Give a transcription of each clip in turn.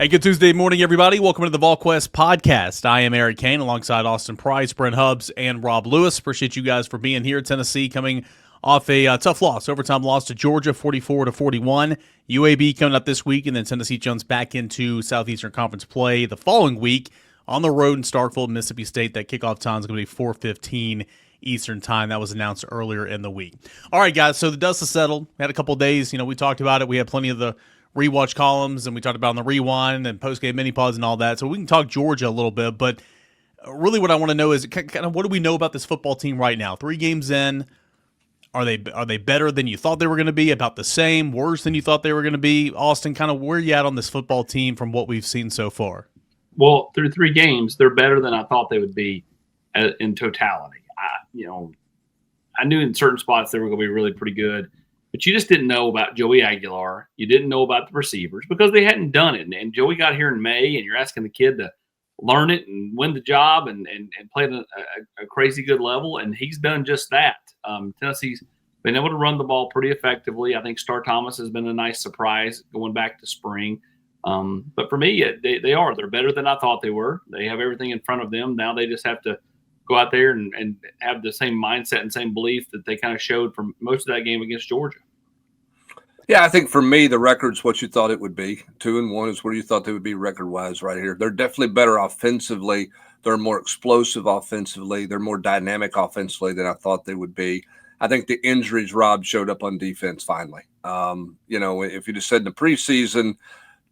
Hey, good Tuesday morning, everybody. Welcome to the Volquest podcast. I am Eric Kane alongside Austin Price, Brent Hubbs, and Rob Lewis. Appreciate you guys for being here. Tennessee coming off a tough loss, overtime loss to Georgia, 44-41. UAB coming up this week, and then Tennessee jumps back into Southeastern Conference play the following week on the road in Starkville, Mississippi State. That kickoff time is going to be 4:15 Eastern time. That was announced earlier in the week. All right, guys, so the dust has settled. We had a couple of days. We talked about it. We had plenty of the rewatch columns, and we talked about on the rewind and post-game mini-pods and all that. So we can talk Georgia a little bit, but really what I want to know is kind of what do we know about this football team right now? 3 games in, are they better than you thought they were going to be, about the same, worse than you thought they were going to be? Austin, kind of where are you at on this football team from what we've seen so far? Well, through 3 games, they're better than I thought they would be in totality. I knew in certain spots they were going to be really pretty good. But you just didn't know about Joey Aguilar. You didn't know about the receivers because they hadn't done it. And Joey got here in May, and you're asking the kid to learn it and win the job and play at a crazy good level, and he's done just that. Tennessee's been able to run the ball pretty effectively. I think Star Thomas has been a nice surprise going back to spring. But for me, they're better than I thought they were. They have everything in front of them. Now they just have to go out there and have the same mindset and same belief that they kind of showed from most of that game against Georgia. Yeah, I think for me, the record's what you thought it would be. 2-1 is where you thought they would be record-wise right here. They're definitely better offensively. They're more explosive offensively. They're more dynamic offensively than I thought they would be. I think the injuries, Rob, showed up on defense finally. If you just said in the preseason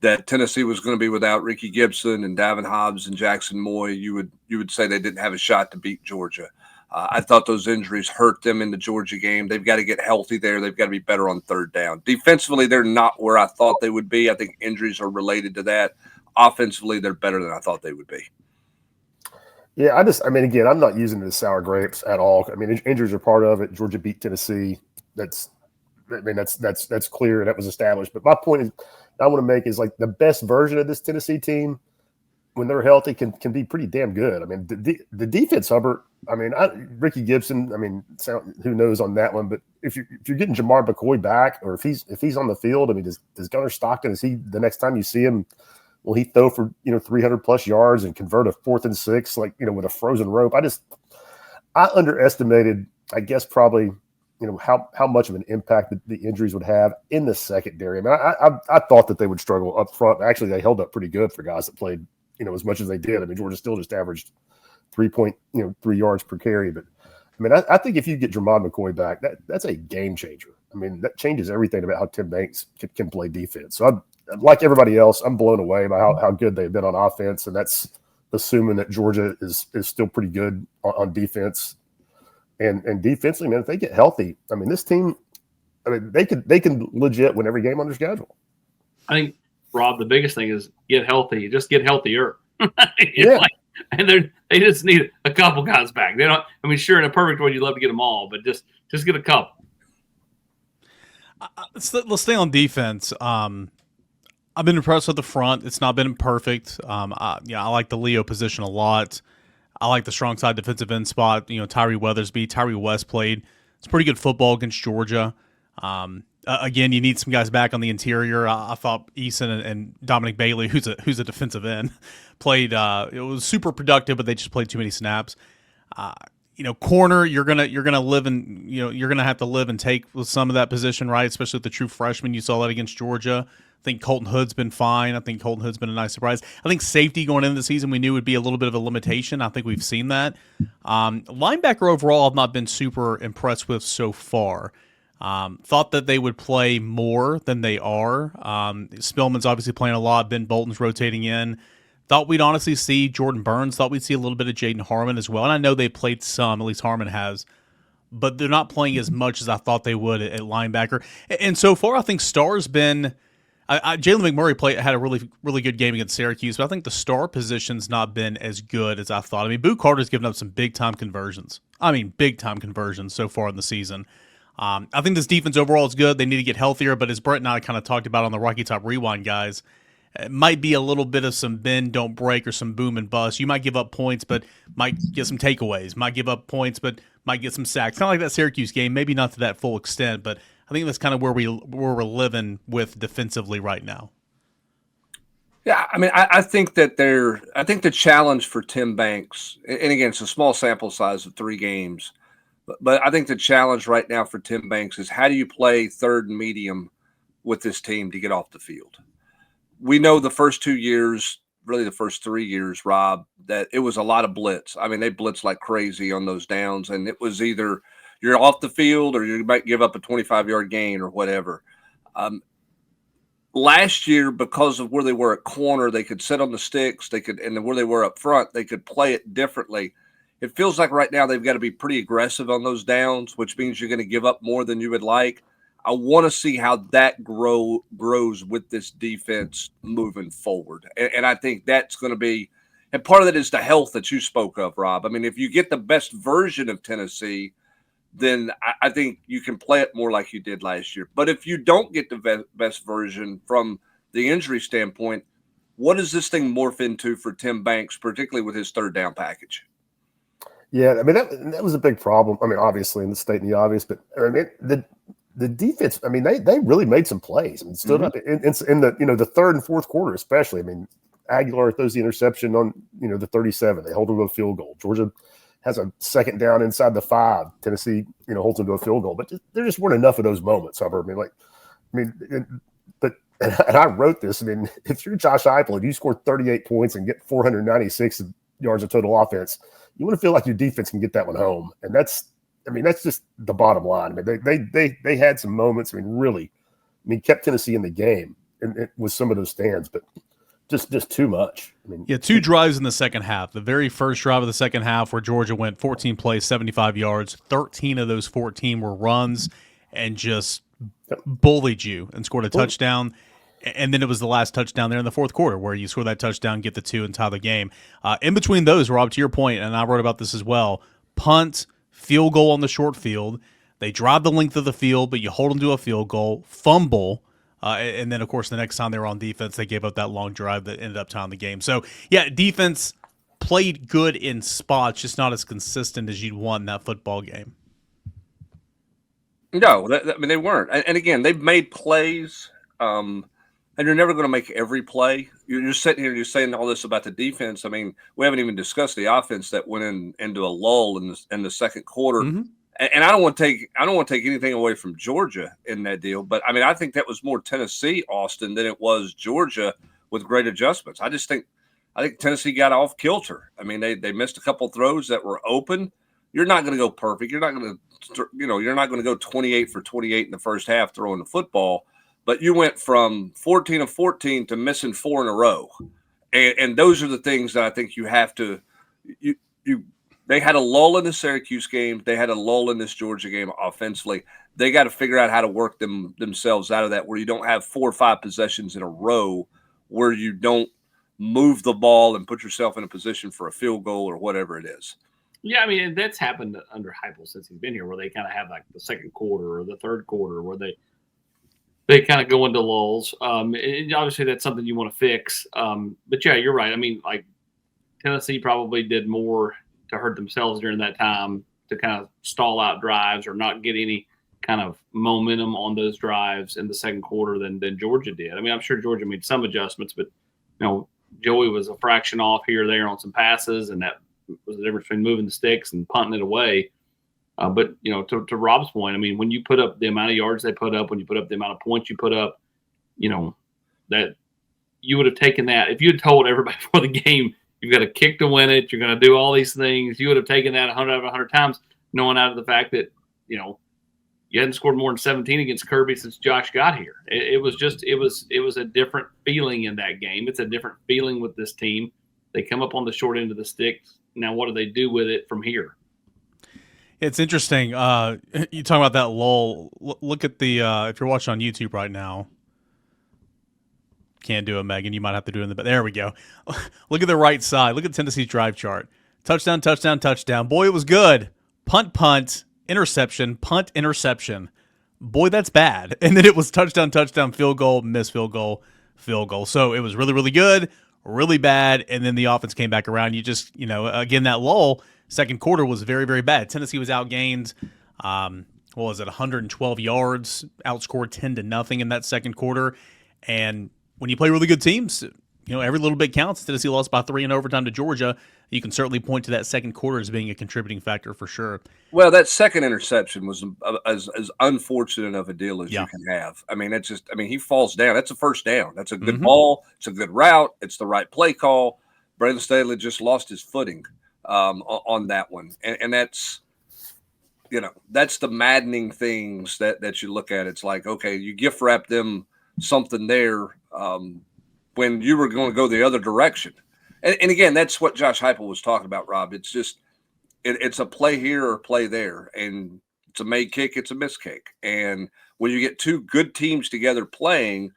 that Tennessee was going to be without Ricky Gibson and Davin Hobbs and Jackson Moy, you would say they didn't have a shot to beat Georgia. I thought those injuries hurt them in the Georgia game. They've got to get healthy there. They've got to be better on third down. Defensively, they're not where I thought they would be. I think injuries are related to that. Offensively, they're better than I thought they would be. Yeah, again, I'm not using it as sour grapes at all. I mean, injuries are part of it. Georgia beat Tennessee. That's clear, and that was established. But my point is, I want to make is like the best version of this Tennessee team when they're healthy can be pretty damn good. I mean, the defense, Hubbard. I mean, Ricky Gibson. I mean, who knows on that one? But if you're getting Jamar McCoy back, or if he's on the field, I mean, does Gunnar Stockton, is he the next time you see him? Will he throw for 300 plus yards and convert a 4th and 6 with a frozen rope? I underestimated, I guess, probably how much of an impact the injuries would have in the secondary. I mean, I thought that they would struggle up front. Actually, they held up pretty good for guys that played as much as they did. I mean, Georgia still just averaged 3 yards per carry. But I mean, I think if you get Jamar McCoy back, that's a game changer. I mean, that changes everything about how Tim Banks can play defense. So like everybody else, I'm blown away by how good they've been on offense, and that's assuming that Georgia is still pretty good on defense. And defensively, man, if they get healthy, I mean, this team, I mean, they can legit win every game on their schedule. I think, Rob, the biggest thing is get healthy. Just get healthier. Yeah. And they just need a couple guys back. They don't. I mean, sure, in a perfect world, you'd love to get them all, but just get a couple. Let's stay on defense. I've been impressed with the front. It's not been perfect. I like the Leo position a lot. I like the strong side defensive end spot. Tyree Weathersby, Tyree West played. It's pretty good football against Georgia. Again, you need some guys back on the interior. I thought Eason and Dominic Bailey, who's a defensive end, played. It was super productive, but they just played too many snaps. Corner, you're gonna live and you're gonna have to live and take with some of that position, right? Especially with the true freshman. You saw that against Georgia. I think Colton Hood's been fine. I think Colton Hood's been a nice surprise. I think safety going into the season we knew would be a little bit of a limitation. I think we've seen that. Linebacker overall I've not been super impressed with so far. Thought that they would play more than they are. Spillman's obviously playing a lot. Ben Bolton's rotating in. Thought we'd honestly see Jordan Burns. Thought we'd see a little bit of Jaden Harmon as well. And I know they played some, at least Harmon has. But they're not playing as much as I thought they would at linebacker. And so far I think Starr's been – Jalen McMurray had a really, really good game against Syracuse, but I think the star position's not been as good as I thought. I mean, Boo Carter's given up some big-time conversions. Big-time conversions so far in the season. I think this defense overall is good. They need to get healthier, but as Brett and I kind of talked about on the Rocky Top Rewind, guys, it might be a little bit of some bend, don't break, or some boom and bust. You might give up points, but might get some takeaways. Might give up points, but might get some sacks. Kind of like that Syracuse game, maybe not to that full extent, but I think that's kind of where we're living with defensively right now. Yeah, I mean, I think that I think the challenge for Tim Banks, and again, it's a small sample size of 3 games, but I think the challenge right now for Tim Banks is how do you play third and medium with this team to get off the field? We know the first 2 years, really the first 3 years, Rob, that it was a lot of blitz. I mean, they blitzed like crazy on those downs, and it was either you're off the field or you might give up a 25-yard gain or whatever. Last year, because of where they were at corner, they could sit on the sticks. They could, and where they were up front, they could play it differently. It feels like right now they've got to be pretty aggressive on those downs, which means you're going to give up more than you would like. I want to see how that grows with this defense moving forward, and I think that's going to be. And part of it is the health that you spoke of, Rob. I mean, if you get the best version of Tennessee, then I think you can play it more like you did last year. But if you don't get the best version from the injury standpoint, what does this thing morph into for Tim Banks, particularly with his third down package? Yeah, I mean, that was a big problem. I mean, obviously in the state and the obvious, but I mean, the defense, I mean, they really made some plays and stood up in the the third and fourth quarter, especially. I mean, Aguilar throws the interception on, the 37. They hold them to a field goal. Georgia has a second down inside the 5. Tennessee, holds them to a field goal. But there just weren't enough of those moments, Hubbard. But I wrote this. I mean, if you're Josh Heupel and you score 38 points and get 496 yards of total offense, you want to feel like your defense can get that one home. And that's just the bottom line. I mean, they had some moments. I mean, really, kept Tennessee in the game and with some of those stands, but just too much. I mean, 2 drives in the second half. The very first drive of the second half where Georgia went 14 plays, 75 yards. 13 of those 14 were runs and just bullied you and scored a touchdown. And then it was the last touchdown there in the fourth quarter where you score that touchdown, get the 2, and tie the game. In between those, Rob, to your point, and I wrote about this as well, punt, field goal on the short field. They drive the length of the field, but you hold them to a field goal, fumble, and then, of course, the next time they were on defense, they gave up that long drive that ended up tying the game. So, yeah, defense played good in spots, just not as consistent as you'd want in that football game. No, they weren't. And again, they've made plays, and you're never going to make every play. You're sitting here and you're saying all this about the defense. I mean, we haven't even discussed the offense that went into a lull in the second quarter. Mm-hmm. And I don't want to take anything away from Georgia in that deal, but I mean, I think that was more Tennessee, Austin, than it was Georgia with great adjustments. I think Tennessee got off kilter. I mean, they missed a couple throws that were open. You're not going to go perfect. You're not going to go 28 for 28 in the first half throwing the football, but you went from 14 of 14 to missing 4 in a row. And those are the things that I think you have to they had a lull in the Syracuse game. They had a lull in this Georgia game offensively. They got to figure out how to work themselves out of that, where you don't have 4 or 5 possessions in a row where you don't move the ball and put yourself in a position for a field goal or whatever it is. Yeah, I mean, that's happened under Heupel since he's been here, where they kind of have like the second quarter or the third quarter where they kind of go into lulls. And obviously, that's something you want to fix. But, yeah, you're right. I mean, like Tennessee probably did more to hurt themselves during that time to kind of stall out drives or not get any kind of momentum on those drives in the second quarter than Georgia did. I mean, I'm sure Georgia made some adjustments, but, Joey was a fraction off here or there on some passes, and that was the difference between moving the sticks and punting it away. But, to Rob's point, I mean, when you put up the amount of yards they put up, when you put up the amount of points you put up, that you would have taken that. If you had told everybody before the game, you've got to kick to win it, you're going to do all these things, you would have taken that 100 out of 100 times, knowing out of the fact that, you hadn't scored more than 17 against Kirby since Josh got here. It was a different feeling in that game. It's a different feeling with this team. They come up on the short end of the stick. Now, what do they do with it from here? It's interesting. You talk about that lull. Look at the if you're watching on YouTube right now. Can't do it, Megan. You might have to do it in the. There we go. Look at the right side. Look at Tennessee's drive chart. Touchdown, touchdown, touchdown. Boy, it was good. Punt, punt, interception, punt, interception. Boy, that's bad. And then it was touchdown, touchdown, field goal, miss field goal, field goal. So it was really, really good, really bad, and then the offense came back around. You just, again, that lull, second quarter was very, very bad. Tennessee was outgained, 112 yards, outscored 10-0 in that second quarter. And when you play really good teams, every little bit counts. Tennessee lost by 3 in overtime to Georgia. You can certainly point to that second quarter as being a contributing factor for sure. Well, that second interception was as unfortunate of a deal as Yeah. you can have. I mean, he falls down. That's a first down. That's a good ball. It's a good route. It's the right play call. Brandon Staley just lost his footing on that one. And that's, that's the maddening things that you look at. It's like, okay, you gift wrap them something there when you were going to go the other direction. And again, that's what Josh Heupel was talking about, Rob. It's just it's a play here or play there, and it's a made kick, it's a missed kick. And when you get two good teams together playing,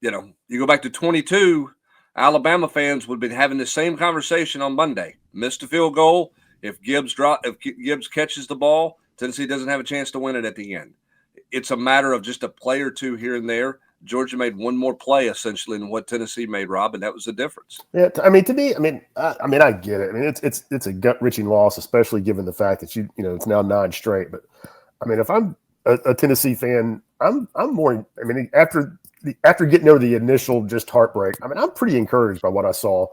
you go back to 22, Alabama fans would have been having the same conversation on Monday. Missed a field goal. If Gibbs catches the ball, Tennessee doesn't have a chance to win it at the end. It's a matter of just a play or two here and there. Georgia made one more play essentially than what Tennessee made, Rob, and that was the difference. Yeah, to me, I get it. I mean, it's a gut-wrenching loss, especially given the fact that it's now 9 straight. But I mean, if I'm a Tennessee fan, I'm more. I mean, after getting over the initial just heartbreak, I mean, I'm pretty encouraged by what I saw.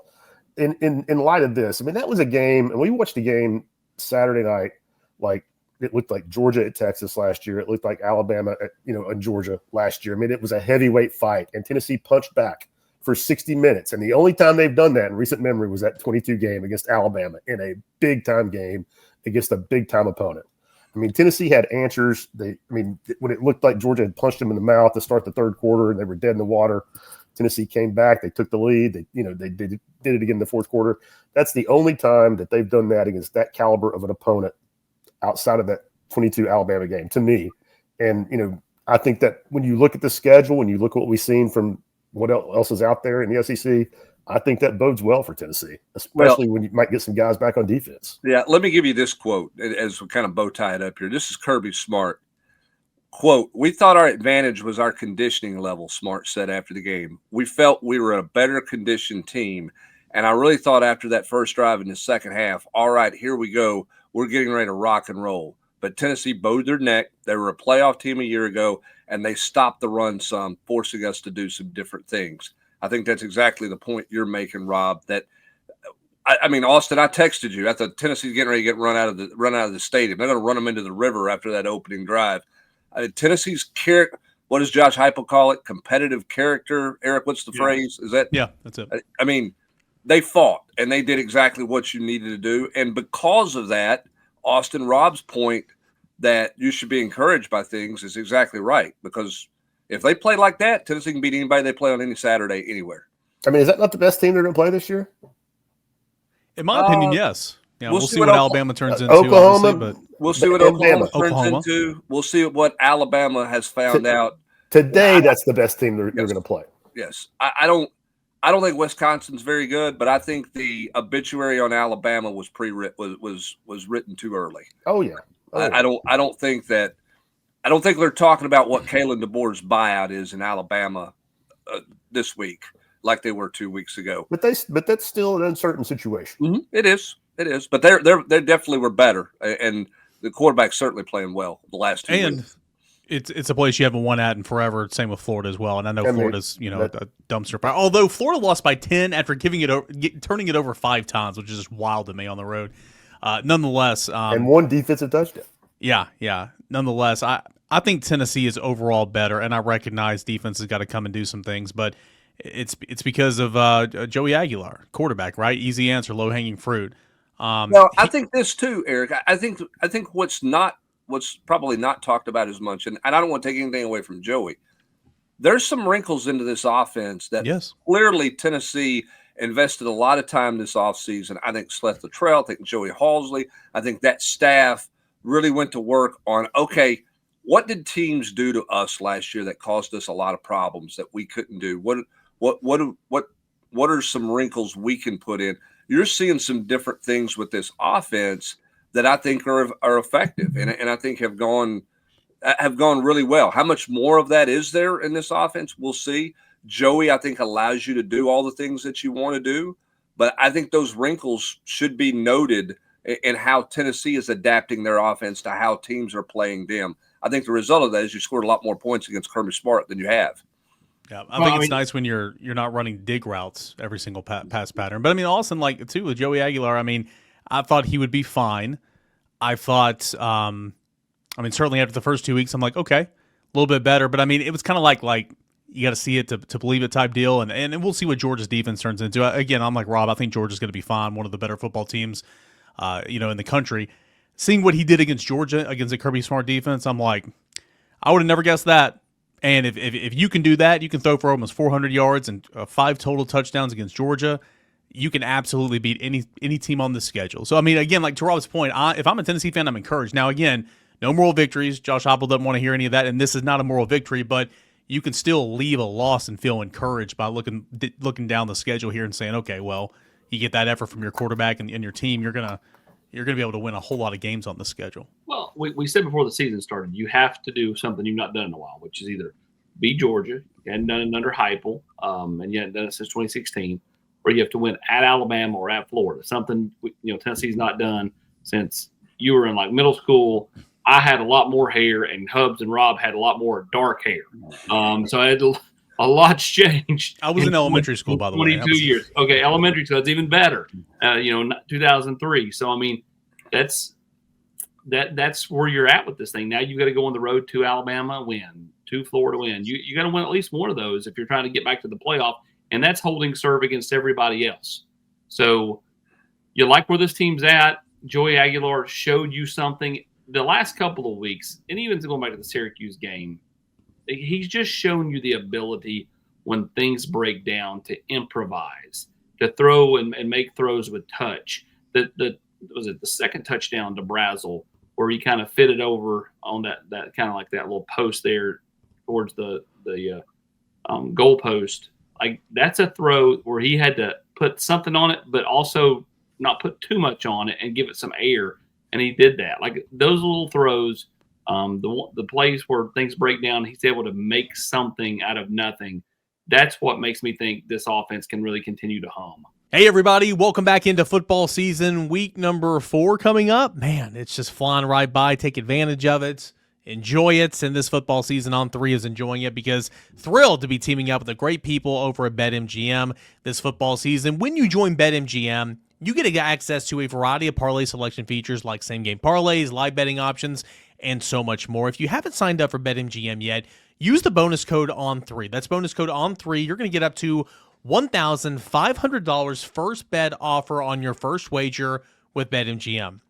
In light of this, I mean, that was a game, and we watched the game Saturday night. Like, it looked like Georgia at Texas last year. It looked like Alabama at in Georgia last year. I mean, it was a heavyweight fight, and Tennessee punched back for 60 minutes. And the only time they've done that in recent memory was that 22 game against Alabama in a big time game against a big time opponent. I mean, Tennessee had answers. When it looked like Georgia had punched them in the mouth to start the third quarter and they were dead in the water, Tennessee came back. They took the lead. They did it again in the fourth quarter. That's the only time that they've done that against that caliber of an opponent outside of that 22 Alabama game, to me. And, I think that when you look at the schedule, when you look at what we've seen from what else is out there in the SEC, I think that bodes well for Tennessee, especially when you might get some guys back on defense. Yeah, let me give you this quote as we kind of bow tie it up here. This is Kirby Smart. Quote, "We thought our advantage was our conditioning level," Smart said after the game. "We felt we were a better conditioned team. And I really thought after that first drive in the second half, all right, here we go. We're getting ready to rock and roll." But Tennessee bowed their neck. They were a playoff team a year ago, and they stopped the run some, forcing us to do some different things. I think that's exactly the point you're making, Rob. That I mean, Austin, I texted you. I thought Tennessee's getting ready to get run out of the stadium. They're going to run them into the river after that opening drive. Tennessee's character. What does Josh Heupel call it? Competitive character. Eric, what's the phrase? Is that? Yeah, that's it. I mean, they fought and they did exactly what you needed to do, and because of that, Austin, Rob's point that you should be encouraged by things is exactly right, because if they play like that, Tennessee can beat anybody they play on any Saturday anywhere. I mean, is that not the best team they're going to play this year? In my opinion, yes. Yeah, we'll we'll see see what what Alabama turns into. Oklahoma, obviously, but We'll see what Oklahoma turns into. We'll see what Alabama has found out. Today, that's the best team they're going to play. Yes. I don't think Wisconsin's very good, but I think the obituary on Alabama was was written too early. Oh yeah. I don't think they're talking about what Kalen DeBoer's buyout is in Alabama this week like they were 2 weeks ago. But that's still an uncertain situation. Mm-hmm. It is. But they definitely were better, and the quarterback's certainly playing well the last 2 weeks. It's a place you haven't won at in forever. Same with Florida as well. And I know Florida's a dumpster fire. Although Florida lost by 10 after turning it over 5 times, which is just wild to me on the road. Nonetheless, and 1 defensive touchdown. Yeah. Nonetheless, I think Tennessee is overall better, and I recognize defense has got to come and do some things, but it's because of Joey Aguilar, quarterback, right? Easy answer, low hanging fruit. Well, I think this too, Eric. I think what's probably not talked about as much, and I don't want to take anything away from Joey. There's some wrinkles into this offense that clearly Tennessee invested a lot of time this offseason. I think Sleth Luttrell, I think Joey Halsley, I think that staff really went to work on, okay, what did teams do to us last year that caused us a lot of problems that we couldn't do? What are some wrinkles we can put in? You're seeing some different things with this offense that I think are effective and I think have gone really well. How much more of that is there in this offense? We'll see. Joey, I think, allows you to do all the things that you want to do, but I think those wrinkles should be noted in how Tennessee is adapting their offense to how teams are playing them. I think the result of that is you scored a lot more points against Kirby Smart than you have. Yeah, I think it's nice when you're not running dig routes every single pass pattern. But I mean, also like too with Joey Aguilar, I mean, I thought he would be fine. I thought, certainly after the first 2 weeks, I'm like, okay, a little bit better. But I mean, it was kind of like you got to see it to believe it type deal, and we'll see what Georgia's defense turns into. Again, I'm like Rob. I think Georgia's going to be fine. One of the better football teams, in the country. Seeing what he did against Georgia against the Kirby Smart defense, I'm like, I would have never guessed that. And if you can do that, you can throw for almost 400 yards and 5 total touchdowns against Georgia. You can absolutely beat any team on the schedule. So, I mean, again, like to Rob's point, if I'm a Tennessee fan, I'm encouraged. Now, again, no moral victories. Josh Heupel doesn't want to hear any of that, and this is not a moral victory, but you can still leave a loss and feel encouraged by looking down the schedule here and saying, okay, well, you get that effort from your quarterback and your team, you're gonna be able to win a whole lot of games on the schedule. Well, we said before the season started, you have to do something you've not done in a while, which is either beat Georgia, you hadn't done it under Heupel, and you hadn't done it since 2016, or you have to win at Alabama or at Florida. Something Tennessee's not done since you were in like middle school. I had a lot more hair, and Hubs and Rob had a lot more dark hair. So I had a lot's changed. I was in elementary school, by the way. 22 years. Okay, elementary school. That's even better. 2003. So I mean, that's where you're at with this thing. Now you got to go on the road to Alabama, win, to Florida, win. You got to win at least one of those if you're trying to get back to the playoff, and that's holding serve against everybody else. So you like where this team's at. Joey Aguilar showed you something the last couple of weeks, and even going back to the Syracuse game. He's just shown you the ability when things break down to improvise, to throw and make throws with touch. The second touchdown to Brazel, where he kind of fitted over on that kind of like that little post there towards the goal post. Like that's a throw where he had to put something on it, but also not put too much on it and give it some air. And he did that. Like those little throws, the plays where things break down, he's able to make something out of nothing. That's what makes me think this offense can really continue to hum. Hey, everybody. Welcome back into football season. Week number 4 coming up. Man, it's just flying right by. Take advantage of it. Enjoy it. And this football season on 3 is enjoying it because thrilled to be teaming up with the great people over at BetMGM this football season. When you join BetMGM, you get access to a variety of parlay selection features like same-game parlays, live betting options, and so much more. If you haven't signed up for BetMGM yet, use the bonus code ON3. That's bonus code ON3. You're going to get up to $1,500 first bet offer on your first wager with BetMGM.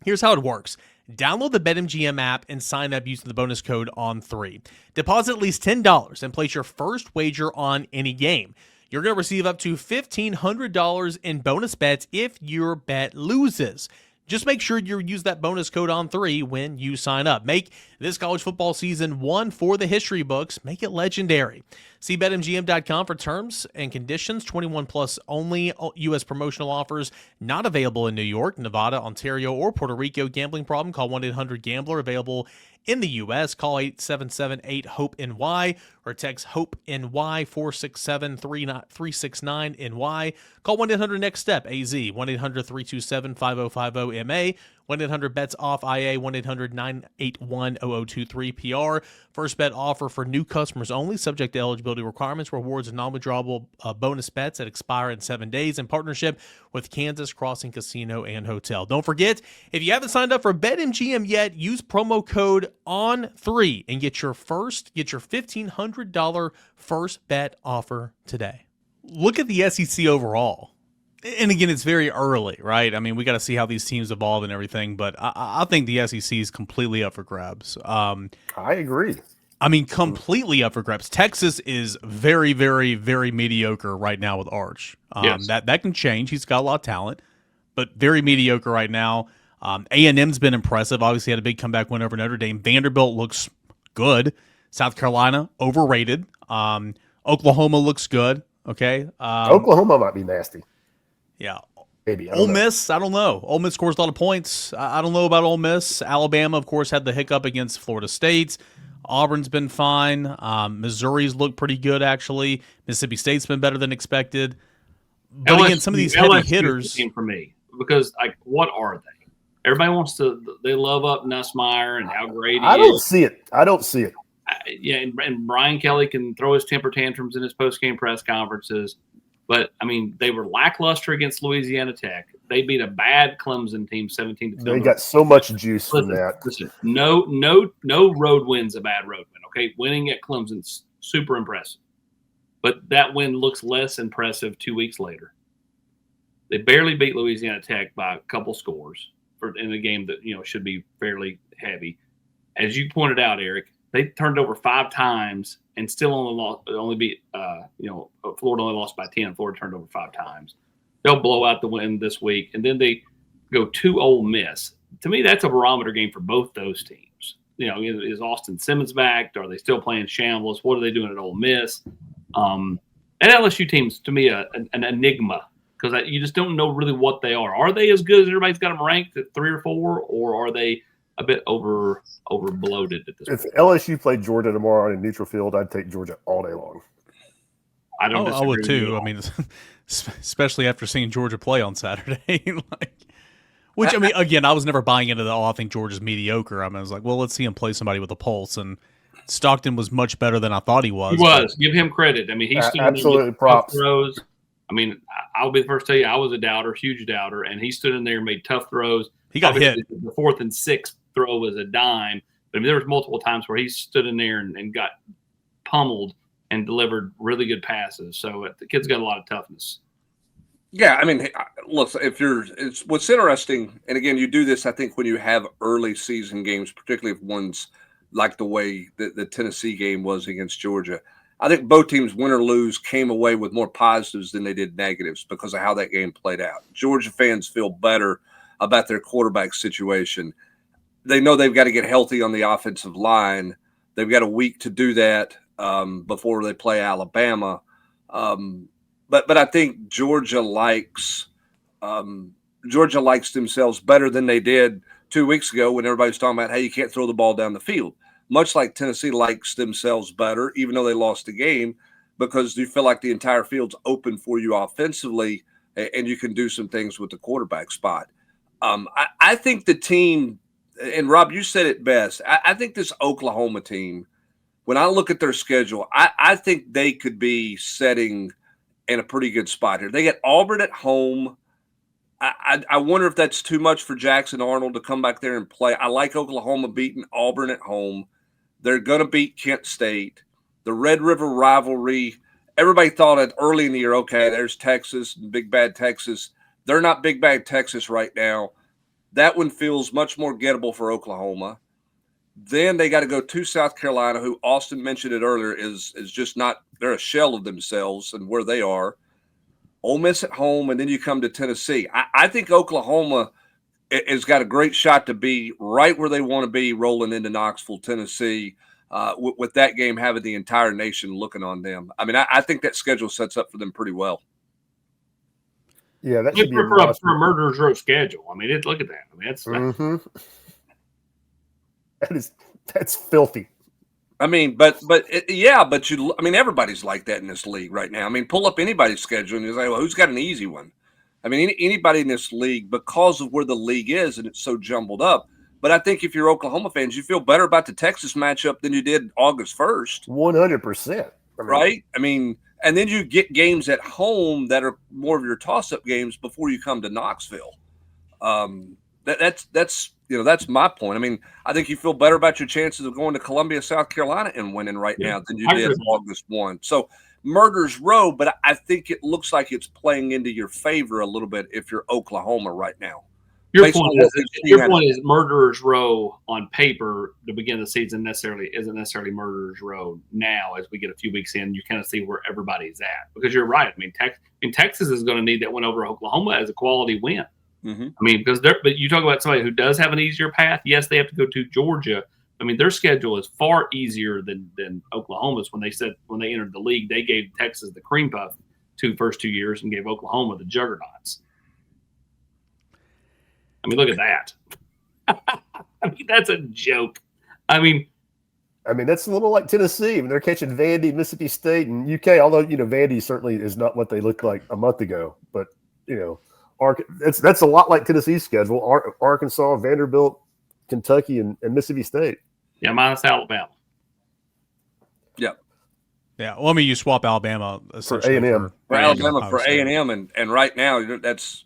Here's how it works. Download the BetMGM app and sign up using the bonus code ON3. Deposit at least $10 and place your first wager on any game. You're going to receive up to $1,500 in bonus bets if your bet loses. Just make sure you use that bonus code ON3 when you sign up. Make this college football season one for the history books. Make it legendary. See BetMGM.com for terms and conditions. 21 plus only. U.S. promotional offers not available in New York, Nevada, Ontario, or Puerto Rico. Gambling problem? Call 1-800-GAMBLER. Available in the U.S. Call 877-8-HOPE-NY or text HOPE-NY 467-369-NY. Call 1-800-NEXT-STEP AZ 1-800-327-5050 MA 1-800-BETS-OFF-IA 1-800-981-0023 PR. First bet offer for new customers only, subject to eligibility requirements, rewards, and non-withdrawable bonus bets that expire in 7 days in partnership with Kansas Crossing Casino and Hotel. Don't forget, if you haven't signed up for BetMGM yet, use promo code ON3 and get your $1,500 first bet offer today. Look at the SEC overall. And again, it's very early, right? I mean, we got to see how these teams evolve and everything, but I think the SEC is completely up for grabs. I agree. I mean, completely up for grabs. Texas is very, very, very mediocre right now with Arch. Yes. That can change. He's got a lot of talent, but very mediocre right now. A&M's been impressive. Obviously had a big comeback win over Notre Dame. Vanderbilt looks good. South Carolina, overrated. Oklahoma looks good. Okay. Oklahoma might be nasty. Yeah. Maybe. Ole Miss, I don't know. Ole Miss scores a lot of points. I don't know about Ole Miss. Alabama, of course, had the hiccup against Florida State. Auburn's been fine. Missouri's looked pretty good, actually. Mississippi State's been better than expected. But LSU, again, some of these heavy LSU hitters. for me, because like, what are they? Everybody wants to. They love up Nussmeier and how great he is. I don't see it. and Brian Kelly can throw his temper tantrums in his post-game press conferences. But, I mean, they were lackluster against Louisiana Tech. They beat a bad Clemson team 17-2. They got so much juice from that. Listen, no road win's a bad road win, okay? Winning at Clemson's super impressive. But that win looks less impressive 2 weeks later. They barely beat Louisiana Tech by a couple scores in a game that, should be fairly heavy. As you pointed out, Eric, they turned over 5 times and still only beat, Florida only lost by 10. Florida turned over 5 times. They'll blow out the win this week, and then they go to Ole Miss. To me, that's a barometer game for both those teams. Is Austin Simmons back? Are they still playing shambles? What are they doing at Ole Miss? And LSU teams, to me, an enigma because you just don't know really what they are. Are they as good as everybody's got them ranked at 3 or 4, or are they a bit over bloated at this point? If LSU played Georgia tomorrow on a neutral field, I'd take Georgia all day long. I would too. I mean, especially after seeing Georgia play on Saturday. Which, I mean, again, I was never buying into I think Georgia's mediocre. I mean, I was like, well, let's see him play somebody with a pulse. And Stockton was much better than I thought he was. He was. Give him credit. I mean, he stood absolutely props. Throws. I mean, I'll be the first to tell you, I was a doubter, huge doubter, and he stood in there and made tough throws. He got hit. The 4th and 6th throw was a dime. But I mean, there was multiple times where he stood in there and got pummeled and delivered really good passes. So the kid's got a lot of toughness. Yeah, I mean, look, it's what's interesting, and again, you do this, I think, when you have early season games, particularly if one's like the way the Tennessee game was against Georgia. I think both teams, win or lose, came away with more positives than they did negatives because of how that game played out. Georgia fans feel better about their quarterback situation. They know they've got to get healthy on the offensive line. They've got a week to do that before they play Alabama. But I think Georgia likes themselves better than they did 2 weeks ago when everybody was talking about, hey, you can't throw the ball down the field. Much like Tennessee likes themselves better, even though they lost the game, because you feel like the entire field's open for you offensively and you can do some things with the quarterback spot. I think the team, and Rob, you said it best, I think this Oklahoma team, when I look at their schedule, I think they could be setting in a pretty good spot here. They get Auburn at home. I wonder if that's too much for Jackson Arnold to come back there and play. I like Oklahoma beating Auburn at home. They're going to beat Kent State. The Red River rivalry, everybody thought it early in the year, okay, there's Texas, big bad Texas. They're not big bad Texas right now. That one feels much more gettable for Oklahoma. Then they got to go to South Carolina, who Austin mentioned it earlier, is just not – they're a shell of themselves and where they are. Ole Miss at home, and then you come to Tennessee. I think Oklahoma has got a great shot to be right where they want to be rolling into Knoxville, Tennessee, with that game having the entire nation looking on them. I mean, I think that schedule sets up for them pretty well. Yeah, that should be for a murderer's row schedule. I mean, look at that. I mean, that's filthy. I mean, but everybody's like that in this league right now. I mean, pull up anybody's schedule and you say, well, who's got an easy one? I mean, anybody in this league, because of where the league is and it's so jumbled up. But I think if you're Oklahoma fans, you feel better about the Texas matchup than you did August 1st. 100%. Right? I mean, and then you get games at home that are more of your toss-up games before you come to Knoxville. That's my point. I mean, I think you feel better about your chances of going to Columbia, South Carolina and winning right now than you did August 1. So murder's row, but I think it looks like it's playing into your favor a little bit if you're Oklahoma right now. Your point is murderer's row on paper to begin the season isn't necessarily murderer's row now. As we get a few weeks in, you kind of see where everybody's at because you're right. I mean, Texas is going to need that win over Oklahoma as a quality win. Mm-hmm. I mean, but you talk about somebody who does have an easier path. Yes, they have to go to Georgia. I mean, their schedule is far easier than Oklahoma's. When they entered the league, they gave Texas the cream puff first 2 years and gave Oklahoma the juggernauts. I mean, look at that. I mean, that's a joke. I mean, that's a little like Tennessee. I mean, they're catching Vandy, Mississippi State, and UK. Although Vandy certainly is not what they looked like a month ago, but that's a lot like Tennessee's schedule. Arkansas, Vanderbilt, Kentucky, and Mississippi State. Yeah, minus Alabama. Yeah. Yeah. Well, I mean, you swap Alabama essentially A&M. For A&M, Alabama, Ohio for State. A&M, and right now that's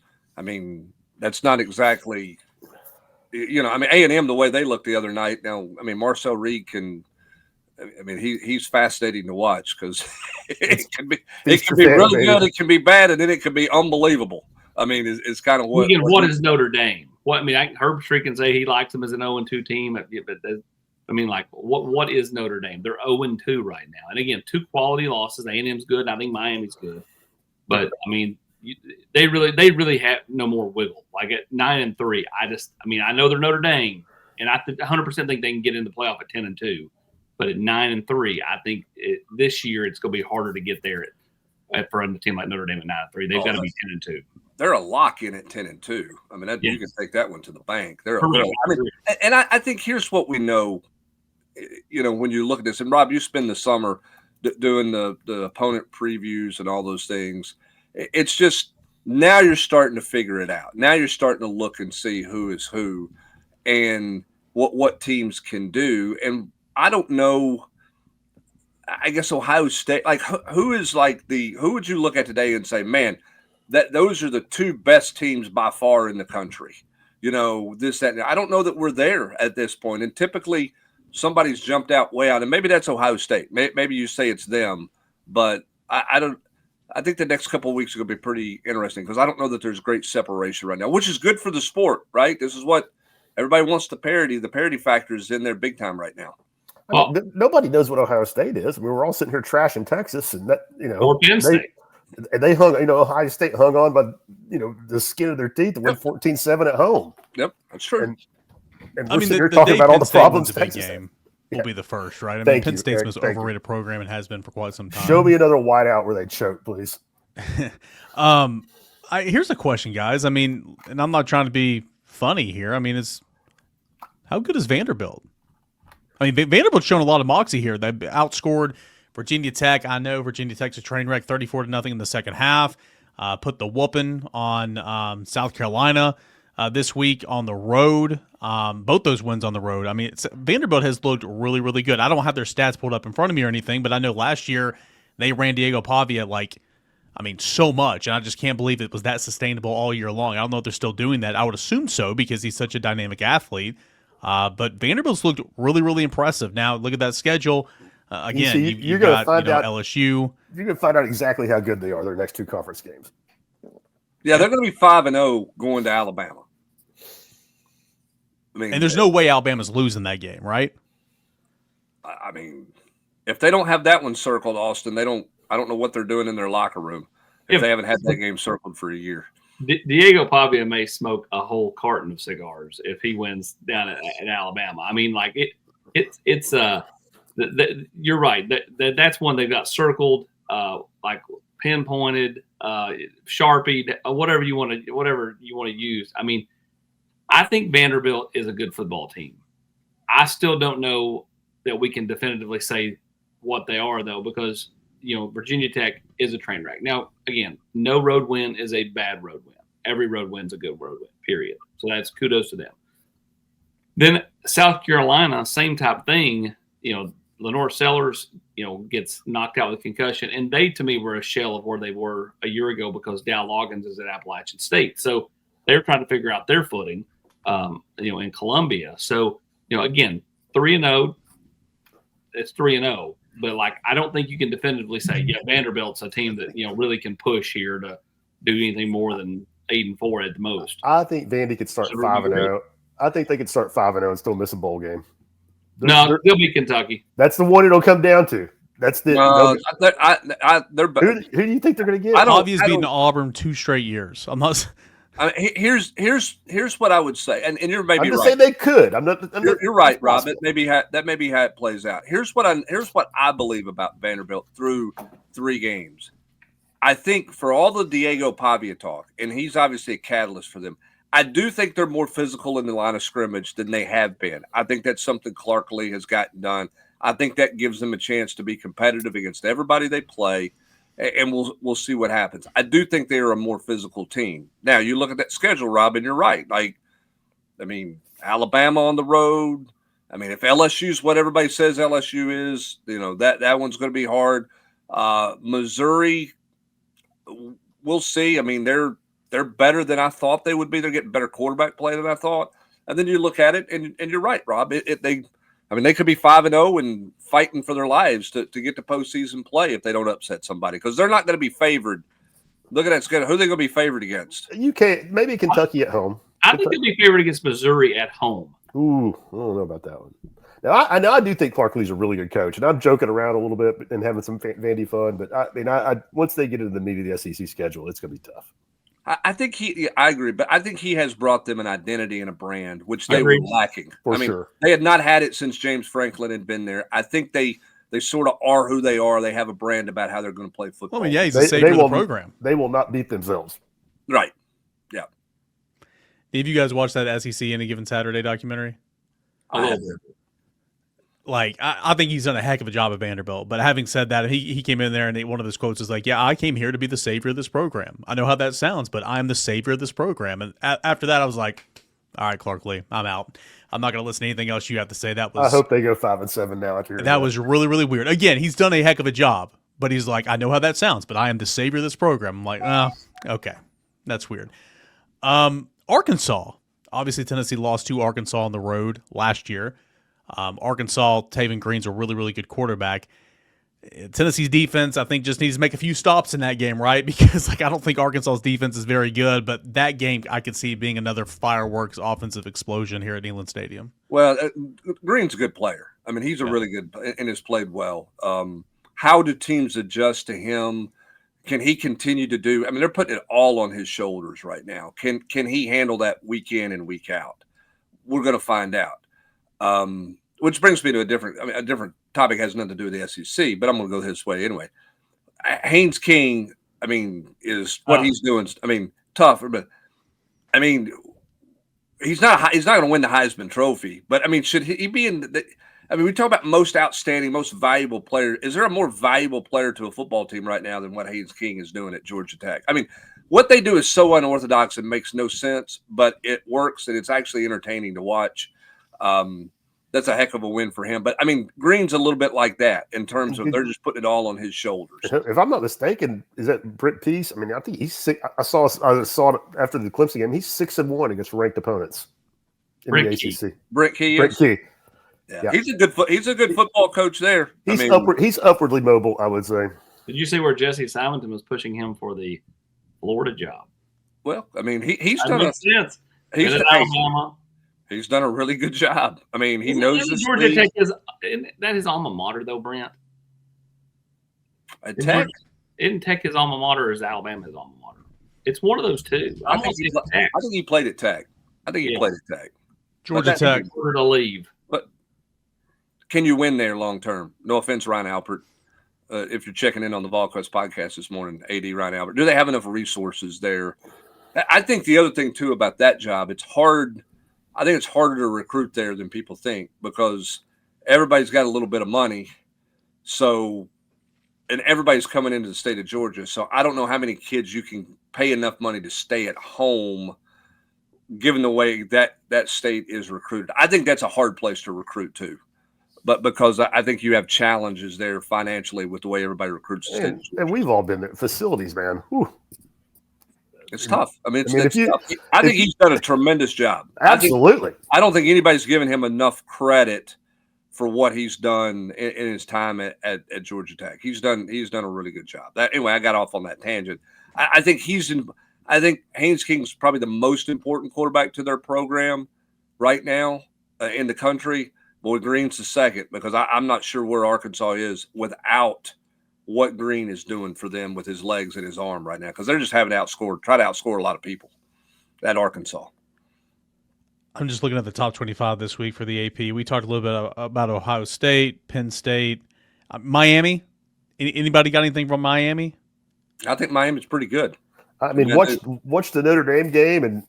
not exactly, A&M the way they looked the other night. Now, Marcel Reed he's fascinating to watch because it can be really good, it can be bad, and then it can be unbelievable. It's kind of what. Again, what is Notre Dame? Herb Street can say he likes them as an 0-2 team, but what is Notre Dame? They're 0-2 right now, and again, 2 quality losses. A&M's good, and I think Miami's good, but they really have no more wiggle. Like at 9-3, I know they're Notre Dame, and I 100% think they can get in the playoff at 10-2. But at 9-3, I think this year it's going to be harder to get there for a team like Notre Dame at 9-3. They've got to be 10-2. They're a lock in at 10-2. You can take that one to the bank. I think here's what we know. When you look at this, and Rob, you spend the summer doing the opponent previews and all those things. It's just now you're starting to figure it out. Now you're starting to look and see who is who, and what teams can do. And I don't know. I guess Ohio State, who would you look at today and say, man, those are the 2 best teams by far in the country? This, that, and I don't know that we're there at this point. And typically somebody's jumped out way out, and maybe that's Ohio State. Maybe you say it's them, but I don't. I think the next couple of weeks are going to be pretty interesting because I don't know that there's great separation right now, which is good for the sport, right? This is what everybody wants to parody. The parody factor is in there big time right now. Nobody knows what Ohio State is. We're all sitting here trashing Texas, and or Penn State. They hung. Ohio State hung on by the skin of their teeth to win 14-7 at home. Yep, that's true. And we're sitting here talking about all the problems Texas game will be the first, right? Penn State's the most overrated program and has been for quite some time. Show me another whiteout where they choke, please. Here's a question, guys. And I'm not trying to be funny here. It's how good is Vanderbilt? Vanderbilt's shown a lot of moxie here. They outscored Virginia Tech. I know Virginia Tech's a train wreck, 34-0 in the second half. Put the whooping on South Carolina this week on the road. Both those wins on the road. Vanderbilt has looked really, really good. I don't have their stats pulled up in front of me or anything, but I know last year they ran Diego Pavia so much, and I just can't believe it was that sustainable all year long. I don't know if they're still doing that. I would assume so because he's such a dynamic athlete. But Vanderbilt's looked really, really impressive. Now, look at that schedule. Again, you've got LSU. You're going to find out exactly how good they are their next 2 conference games. Yeah, they're going to be 5-0 going to Alabama. And there's no way Alabama's losing that game, right? If they don't have that one circled, Austin, I don't know what they're doing in their locker room if they haven't had that game circled for a year. Diego Pavia may smoke a whole carton of cigars if he wins down at Alabama. You're right. That's one they've got circled, pinpointed, sharpied, whatever you want to use. I think Vanderbilt is a good football team. I still don't know that we can definitively say what they are, though, because Virginia Tech is a train wreck. Now, again, no road win is a bad road win. Every road win's a good road win, period. So that's kudos to them. Then South Carolina, same type of thing. Lenore Sellers, gets knocked out with concussion. And they, to me, were a shell of where they were a year ago because Dow Loggins is at Appalachian State. So they're trying to figure out their footing, in Columbia. So, again, 3-0, it's 3-0. But, I don't think you can definitively say, Vanderbilt's a team that, really can push here to do anything more than 8-4 at the most. I think Vandy could start 5-0. I think they could start 5-0 and still miss a bowl game. They'll be Kentucky. That's the one it'll come down to. That's the. Who do you think they're going to get? Obviously beaten Auburn 2 straight years. I'm not. Here's what I would say, and you're maybe I'm just right. saying they could. You're right, Rob. That may be how it plays out. Here's what I believe about Vanderbilt through 3 games. I think for all the Diego Pavia talk, and he's obviously a catalyst for them, I do think they're more physical in the line of scrimmage than they have been. I think that's something Clark Lee has gotten done. I think that gives them a chance to be competitive against everybody they play, and we'll see what happens. I do think they are a more physical team. Now, you look at that schedule, Rob, and you're right. Alabama on the road, I mean, if LSU's what everybody says LSU is, that one's going to be hard. Missouri, we'll see. I mean, they're better than I thought they would be. They're getting better quarterback play than I thought. And then you look at it, and you're right, Rob. They could be 5-0 and fighting for their lives to get to postseason play if they don't upset somebody, because they're not going to be favored. Look at that schedule. Who are they going to be favored against? Maybe Kentucky at home. I think they'll be favored against Missouri at home. Ooh, I don't know about that one. Now, I do think Clark Lee's a really good coach, and I'm joking around a little bit and having some Vandy fun. But I once they get into the meat of the SEC schedule, it's going to be tough. I think I agree, but I think he has brought them an identity and a brand, which they were lacking. For sure. They had not had it since James Franklin had been there. I think they sort of are who they are. They have a brand about how they're going to play football. Well, yeah, he's the savior of the program. They will not beat themselves. Right. Yeah. Have you guys watched that SEC Any Given Saturday documentary? I have. Like, I think he's done a heck of a job at Vanderbilt. But having said that, he came in there and one of his quotes is like, yeah, I came here to be the savior of this program. I know how that sounds, but I am the savior of this program. And after that, I was like, all right, Clark Lee, I'm out. I'm not going to listen to anything else you have to say. I hope they go 5-7 now. That was really, really weird. Again, he's done a heck of a job, but he's like, I know how that sounds, but I am the savior of this program. I'm like, oh, okay. That's weird. Arkansas. Obviously, Tennessee lost to Arkansas on the road last year. Arkansas, Taven Green's a really, really good quarterback. Tennessee's defense, I think, just needs to make a few stops in that game, right? Because I don't think Arkansas's defense is very good, but that game I could see being another fireworks offensive explosion here at Neyland Stadium. Well, Green's a good player. I mean, he's a really good and has played well. How do teams adjust to him? Can he continue to do? I mean, they're putting it all on his shoulders right now. Can he handle that week in and week out? We're going to find out. Which brings me to a different topic. Has nothing to do with the SEC, but I'm going to go this way anyway. Haynes King, is what he's doing. Tough, but he's not going to win the Heisman Trophy. But should he be in? We talk about most outstanding, most valuable player. Is there a more valuable player to a football team right now than what Haynes King is doing at Georgia Tech? What they do is so unorthodox and makes no sense, but it works and it's actually entertaining to watch. That's a heck of a win for him. But Green's a little bit like that in terms of they're just putting it all on his shoulders. If I'm not mistaken, is that Britt Peace? I think he's sick. I saw it after the Clemson game. He's 6-1 against ranked opponents in the ACC. Britt Key. Yeah. He's a good football coach there. He's upwardly mobile, I would say. Did you see where Jesse Simonton was pushing him for the Florida job? Well, he's that done makes sense. He's Alabama. He's done a really good job. He knows this. Georgia Tech isn't that his alma mater though, Brent? At Tech? Isn't Tech his alma mater or is Alabama his alma mater? It's one of those two. I think he played at Tech. Georgia Tech. Order to leave. But can you win there long term? No offense, Ryan Alpert. If you're checking in on the Volquest podcast this morning, AD Ryan Alpert, do they have enough resources there? I think the other thing too about that job, it's hard. I think it's harder to recruit there than people think because everybody's got a little bit of money. So, and everybody's coming into the state of Georgia. So I don't know how many kids you can pay enough money to stay at home, given the way that state is recruited. I think that's a hard place to recruit to, but because I think you have challenges there financially with the way everybody recruits the state. And we've all been there. Facilities, man. Whew. It's tough. It's tough. I think he's done a tremendous job. Absolutely. I don't think anybody's given him enough credit for what he's done in his time at Georgia Tech. He's done a really good job. Anyway, I got off on that tangent. I think Haynes King's probably the most important quarterback to their program right now in the country. Boy, Green's the second because I'm not sure where Arkansas is without what Green is doing for them with his legs and his arm right now, because they're just try to outscore a lot of people at Arkansas. I'm just looking at the top 25 this week for the AP. We talked a little bit about Ohio State, Penn State, Miami. Anybody got anything from Miami? I think Miami's pretty good. Watch the Notre Dame game, and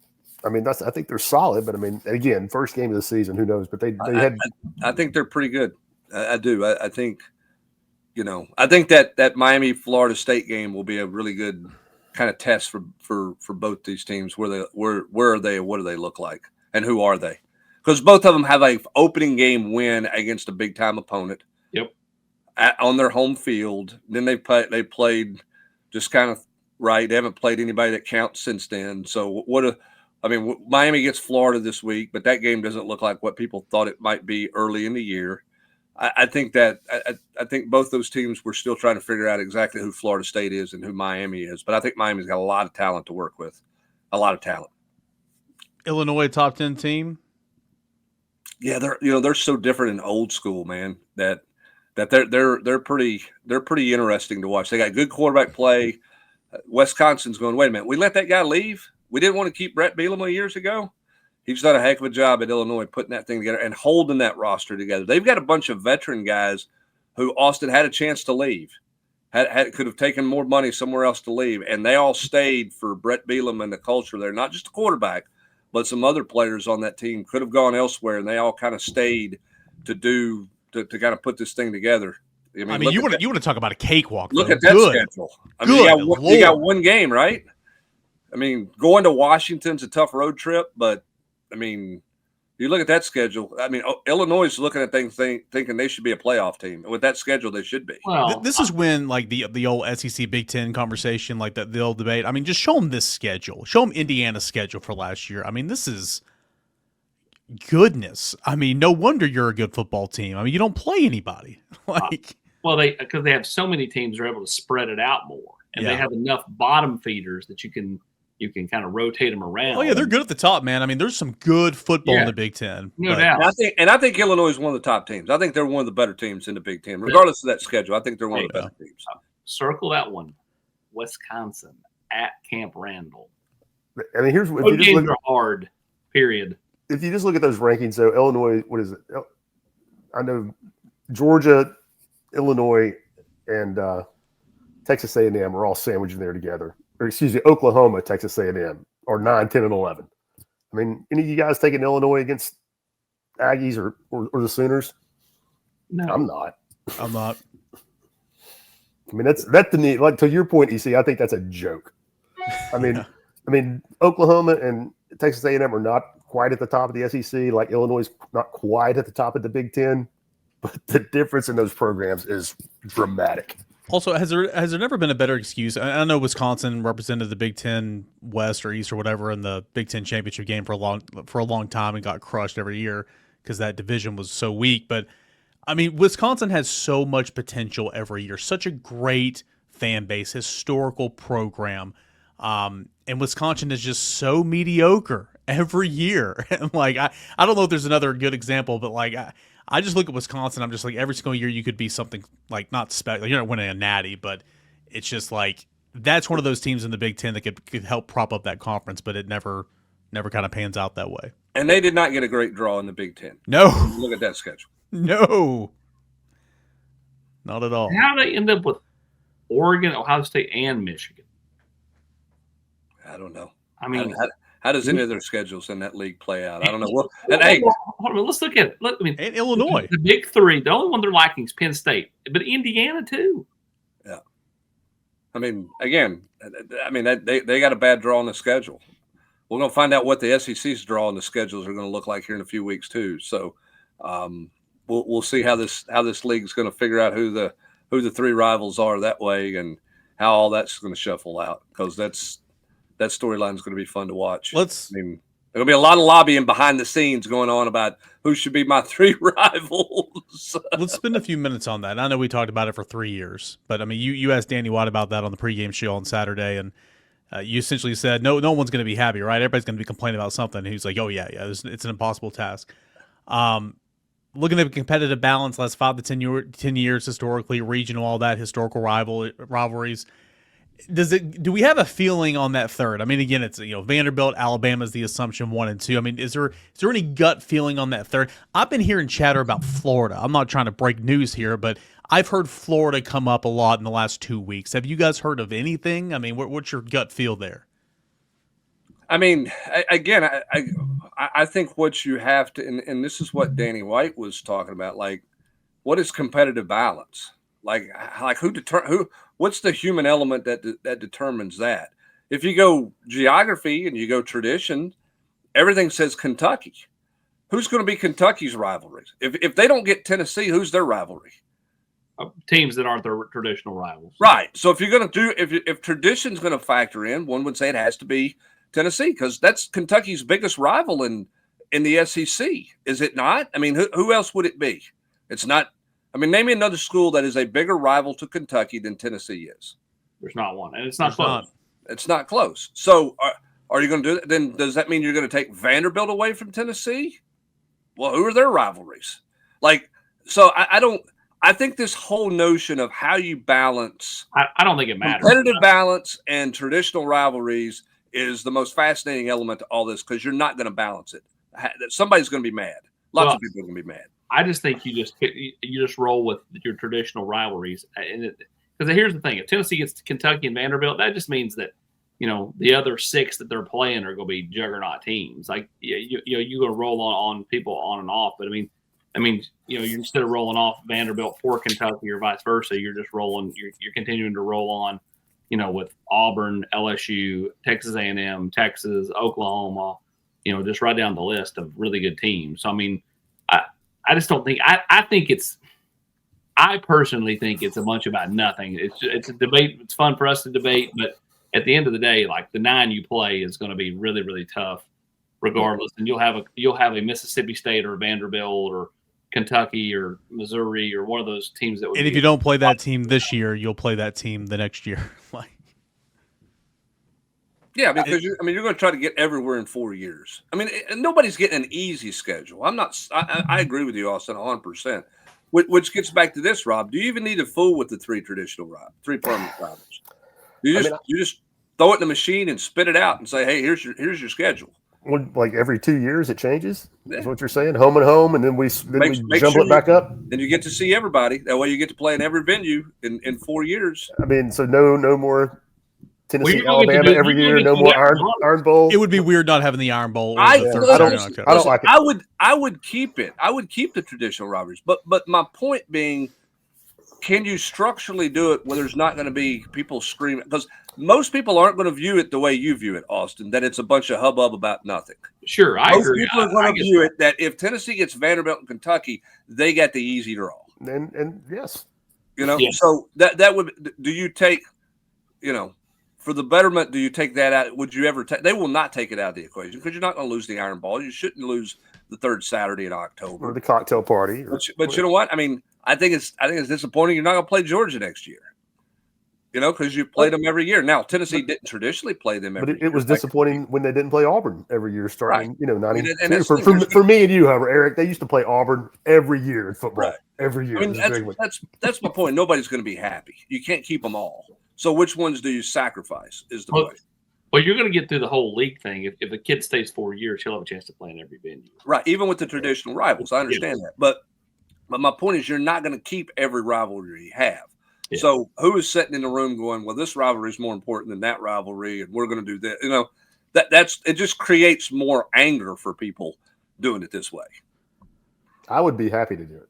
I think they're solid. But again, first game of the season, who knows? But they had. I think they're pretty good. I do. I think. I think that Miami Florida State game will be a really good kind of test for both these teams. Where are they? What do they look like? And who are they? because both of them have a opening game win against a big time opponent. Yep. On their home field. Then they played just kind of right. They haven't played anybody that counts since then. So Miami gets Florida this week, but that game doesn't look like what people thought it might be early in the year. I think both those teams were still trying to figure out exactly who Florida State is and who Miami is. But I think Miami's got a lot of talent to work with, a lot of talent. Illinois top 10 team. Yeah, they're so different and old school, man. That they're pretty interesting to watch. They got good quarterback play. Wisconsin's going, wait a minute, we let that guy leave. We didn't want to keep Brett Bielema years ago. He's done a heck of a job at Illinois putting that thing together and holding that roster together. They've got a bunch of veteran guys who Austin had a chance to leave, could have taken more money somewhere else to leave, and they all stayed for Brett Bielema and the culture there. Not just a quarterback, but some other players on that team could have gone elsewhere, and they all kind of stayed to kind of put this thing together. You want to talk about a cakewalk. Look though. at that Good. schedule. I mean, you got one game, right? I mean, going to Washington's a tough road trip, but I mean, you look at that schedule. I mean, Illinois is looking at things thinking they should be a playoff team. With that schedule, they should be. Well, this is when like the old SEC Big Ten conversation, like the old debate. I mean, just show them this schedule. Show them Indiana's schedule for last year. I mean, this is goodness. I mean, no wonder you're a good football team. I mean, you don't play anybody. because they have so many teams, they're able to spread it out more, and they have enough bottom feeders that you can kind of rotate them around. Oh yeah, they're good at the top, man. I mean, there's some good football in the Big Ten. No doubt. And I think Illinois is one of the top teams. I think they're one of the better teams in the Big Ten, regardless of that schedule. I think they're one of the better teams. Circle that one. Wisconsin at Camp Randall. I mean, here's Those games are hard. Period. If you just look at those rankings, though, Illinois, what is it? I know Georgia, Illinois, and Texas A&M are all sandwiched in there together. Or excuse me, Oklahoma, Texas A&M are 9, 10, and 11. I mean, any of you guys taking Illinois against Aggies or the Sooners? No, I'm not. I mean, that's the need. Like to your point, EC, I think that's a joke. I mean, Oklahoma and Texas A&M are not quite at the top of the SEC. Like Illinois is not quite at the top of the Big Ten, but the difference in those programs is dramatic. Also, has there never been a better excuse? I know Wisconsin represented the Big Ten West or East or whatever in the Big Ten championship game for a long time and got crushed every year because that division was so weak. But I mean, Wisconsin has so much potential every year. Such a great fan base, historical program, and Wisconsin is just so mediocre every year. And like, I don't know if there's another good example, but like I just look at Wisconsin. I'm just like, every single year you could be something like not special. Like you're not winning a natty, but it's just like that's one of those teams in the Big Ten that could help prop up that conference, but it never kind of pans out that way. And they did not get a great draw in the Big Ten. No, look at that schedule. No, not at all. How do they end up with Oregon, Ohio State, and Michigan? I don't know. I mean, how does any of their schedules in that league play out? I don't know. Hold on, let's look at it. And Illinois. The big three, the only one they're lacking is Penn State, but Indiana too. Yeah. I mean, again, they got a bad draw on the schedule. We're going to find out what the SEC's draw on the schedules are going to look like here in a few weeks too. So we'll see how this league is going to figure out who the three rivals are that way and how all that's going to shuffle out, because that storyline is going to be fun to watch. There'll be a lot of lobbying behind the scenes going on about who should be my three rivals. Let's spend a few minutes on that. I know we talked about it for 3 years, but I mean, you asked Danny White about that on the pregame show on Saturday, and you essentially said no one's going to be happy, right? Everybody's going to be complaining about something. And he's like, oh yeah, it's an impossible task. Looking at competitive balance, last 5 to 10 years historically, regional, all that, historical rivalries. Do we have a feeling on that third? I mean, again, it's Vanderbilt, Alabama's the assumption 1 and 2. I mean, is there any gut feeling on that third? I've been hearing chatter about Florida. I'm not trying to break news here, but I've heard Florida come up a lot in the last 2 weeks. Have you guys heard of anything? I mean, what's your gut feel there? I mean, again, I think what you have to, and this is what Danny White was talking about, like, what is competitive balance? Like what's the human element that determines that? If you go geography and you go tradition, everything says Kentucky. who's going to be Kentucky's rivalries? If they don't get Tennessee, who's their rivalry? Teams that aren't their traditional rivals. Right. So if you're going to do if tradition's going to factor in, one would say it has to be Tennessee because that's Kentucky's biggest rival in the SEC, is it not? I mean, who else would it be? It's not. I mean, name me another school that is a bigger rival to Kentucky than Tennessee is. There's not one, and it's not close. It's not close. So are you going to do that? Then does that mean you're going to take Vanderbilt away from Tennessee? Well, who are their rivalries? I think this whole notion of how you balance I don't think it matters. Competitive balance and traditional rivalries is the most fascinating element to all this because you're not going to balance it. Somebody's going to be mad. Lots of people are going to be mad. I just think you just roll with your traditional rivalries. Because here's the thing: if Tennessee gets Kentucky and Vanderbilt, that just means that the other 6 that they're playing are going to be juggernaut teams. Like you're going to roll on people on and off. But I mean, you're instead of rolling off Vanderbilt for Kentucky or vice versa, you're just rolling. You're continuing to roll on, with Auburn, LSU, Texas A&M, Texas, Oklahoma. Just right down the list of really good teams. So I mean, I just don't think. I personally think it's a bunch about nothing. It's a debate. It's fun for us to debate, but at the end of the day, like the 9 you play is going to be really, really tough, regardless. And you'll have a Mississippi State or Vanderbilt or Kentucky or Missouri or one of those teams that would. And if you don't play that team this year, you'll play that team the next year. Yeah, because you're going to try to get everywhere in 4 years. I mean, nobody's getting an easy schedule. I agree with you, Austin, 100%. Which gets back to this, Rob. Do you even need to fool with the 3 permanent rivals? You just throw it in the machine and spit it out and say, "Hey, here's your schedule." Like every 2 years, it changes. Yeah. That's what you're saying. Home and home, and then we jumble it back up. Then you get to see everybody. That way, you get to play in every venue in 4 years. I mean, so no more Tennessee, Alabama every year. No more Iron Bowl. It would be weird not having the Iron Bowl. I don't like it. I would keep it. I would keep the traditional rivalries. But my point being, can you structurally do it where there's not going to be people screaming? Because most people aren't going to view it the way you view it, Austin, that it's a bunch of hubbub about nothing. Sure, I agree. Most people are going to view it that if Tennessee gets Vanderbilt and Kentucky, they got the easy draw. And yes. Yes. So that would – do you take, for the betterment, do you take that out? Would you ever take – they will not take it out of the equation because you're not going to lose the Iron Bowl. You shouldn't lose the 3rd Saturday in October. Or the cocktail party. But you know what? I mean, I think it's disappointing you're not going to play Georgia next year. Because you played them every year. Now, Tennessee didn't traditionally play them every year. But it was disappointing when they didn't play Auburn every year starting, right. 92. For me and you, however, Eric, they used to play Auburn every year in football. Right. Every year. I mean, that's my point. Nobody's going to be happy. You can't keep them all. So which ones do you sacrifice is the question. Well, you're going to get through the whole league thing. If a kid stays 4 years, he'll have a chance to play in every venue. Right, even with the traditional rivals. I understand that. But my point is you're not going to keep every rivalry you have. Yeah. So who is sitting in the room going, well, this rivalry is more important than that rivalry, and we're going to do that. That's it just creates more anger for people doing it this way. I would be happy to do it.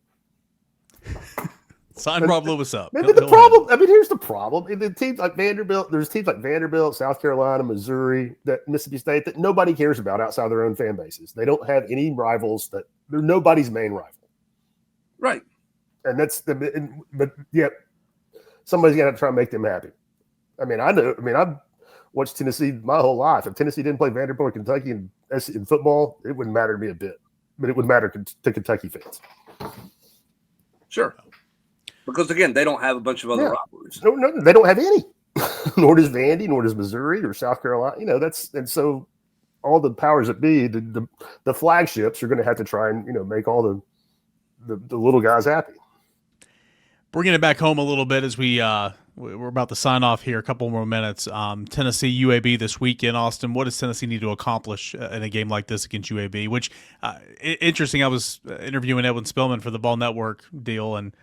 Sign Rob Lewis up. Maybe the problem. I mean, here's the problem. In the teams like Vanderbilt, there's teams like Vanderbilt, South Carolina, Missouri, that Mississippi State that nobody cares about outside their own fan bases. They don't have any rivals that they're nobody's main rival. Right. And but yet somebody's got to try and make them happy. I mean, I've watched Tennessee my whole life. If Tennessee didn't play Vanderbilt or Kentucky in football, it wouldn't matter to me a bit. But it would matter to Kentucky fans. Sure. Because, again, they don't have a bunch of other rivalries. No, they don't have any. Nor does Vandy, nor does Missouri or South Carolina. And so all the powers that be, the flagships are going to have to try and, make all the little guys happy. Bringing it back home a little bit as we're about to sign off here, a couple more minutes. Tennessee UAB this weekend. Austin, what does Tennessee need to accomplish in a game like this against UAB? Which interesting. I was interviewing Edwin Spillman for the Ball Network deal, and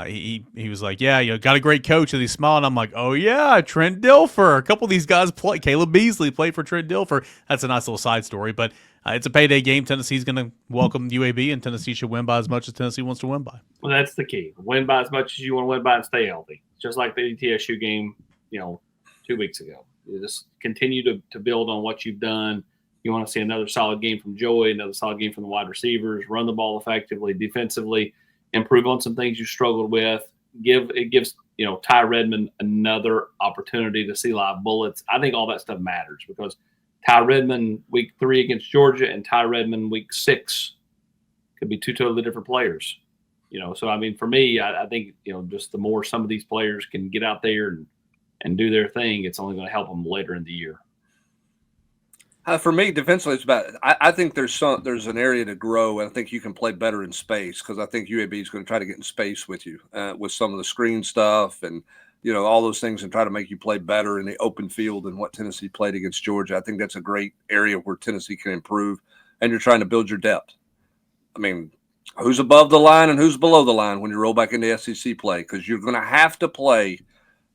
he was like, "Yeah, got a great coach." And he smiled. And I'm like, "Oh yeah, Trent Dilfer. A couple of these guys play. Caleb Beasley played for Trent Dilfer. That's a nice little side story, but." It's a payday game. Tennessee's going to welcome UAB, and Tennessee should win by as much as Tennessee wants to win by. Well, that's the key. Win by as much as you want to win by and stay healthy. Just like the ETSU game, 2 weeks ago. You just continue to build on what you've done. You want to see another solid game from Joey, another solid game from the wide receivers, run the ball effectively, defensively, improve on some things you struggled with. It gives Ty Redmond another opportunity to see live bullets. I think all that stuff matters because Ty Redmond week 3 against Georgia and Ty Redmond week 6 could be two totally different players. So I mean, for me, I think just the more some of these players can get out there and do their thing, it's only going to help them later in the year. For me, defensively, it's about. I think there's an area to grow, and I think you can play better in space because I think UAB is going to try to get in space with you with some of the screen stuff and all those things, and try to make you play better in the open field than what Tennessee played against Georgia. I think that's a great area where Tennessee can improve, and you're trying to build your depth. I mean, who's above the line and who's below the line when you roll back into SEC play? Because you're going to have to play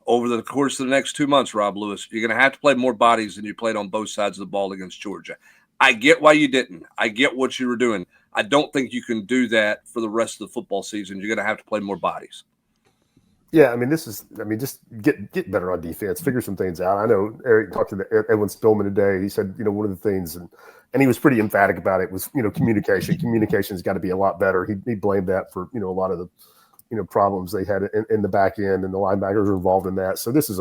over the course of the next 2 months, Rob Lewis. You're going to have to play more bodies than you played on both sides of the ball against Georgia. I get why you didn't. I get what you were doing. I don't think you can do that for the rest of the football season. You're going to have to play more bodies. Yeah, I mean, just get better on defense, figure some things out. I know Eric talked to Edwin Spillman today. He said, one of the things, and he was pretty emphatic about it, was, communication. Communication's got to be a lot better. He blamed that for, a lot of the, problems they had in the back end, and the linebackers are involved in that. So this is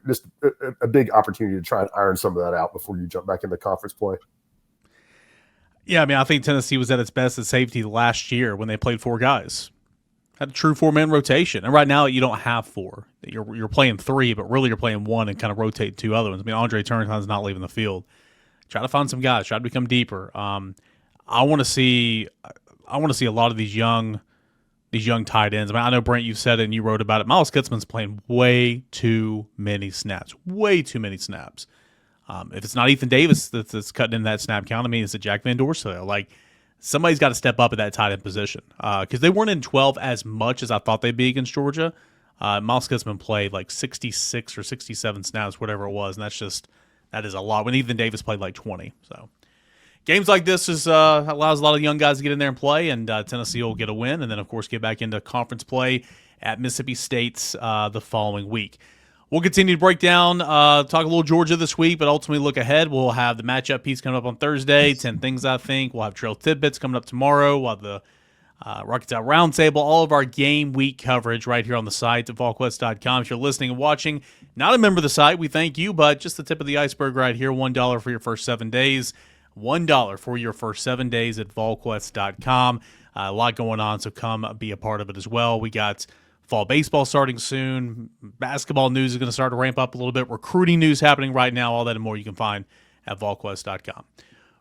just a big opportunity to try and iron some of that out before you jump back into conference play. Yeah, I mean, I think Tennessee was at its best at safety last year when they played 4 guys. Had a true 4-man rotation. And right now you don't have 4. You're playing 3, but really you're playing 1 and kind of rotate 2 other ones. I mean, Andre Turnitin's not leaving the field. Try to find some guys. Try to become deeper. I want to see a lot of these young tight ends. I mean, I know, Brent, you said it and you wrote about it. Miles Kitzman's playing way too many snaps. Way too many snaps. If it's not Ethan Davis that's cutting in that snap count, I mean, it's a Jack Van Dorsdale. Like, somebody's got to step up at that tight end position because they weren't in 12 as much as I thought they'd be against Georgia. Miles Kitzman played like 66 or 67 snaps, whatever it was, and that is a lot. When Ethan Davis played like 20. So games like this allows a lot of young guys to get in there and play, and Tennessee will get a win, and then, of course, get back into conference play at Mississippi State's the following week. We'll continue to break down, talk a little Georgia this week, but ultimately look ahead. We'll have the matchup piece coming up on Thursday, 10 things I think. We'll have Trail Tidbits coming up tomorrow. We'll have the Rockets Out Roundtable, all of our game week coverage right here on the site at Volquest.com. If you're listening and watching, not a member of the site, we thank you, but just the tip of the iceberg right here, $1 for your first 7 days. $1 for your first 7 days at Volquest.com. A lot going on, so come be a part of it as well. We got fall baseball starting soon. Basketball news is going to start to ramp up a little bit. Recruiting news happening right now. All that and more you can find at Volquest.com.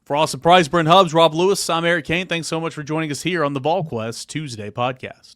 For Awesome Prize, Brent Hubbs, Rob Lewis, I'm Eric Kane. Thanks so much for joining us here on the Volquest Tuesday podcast.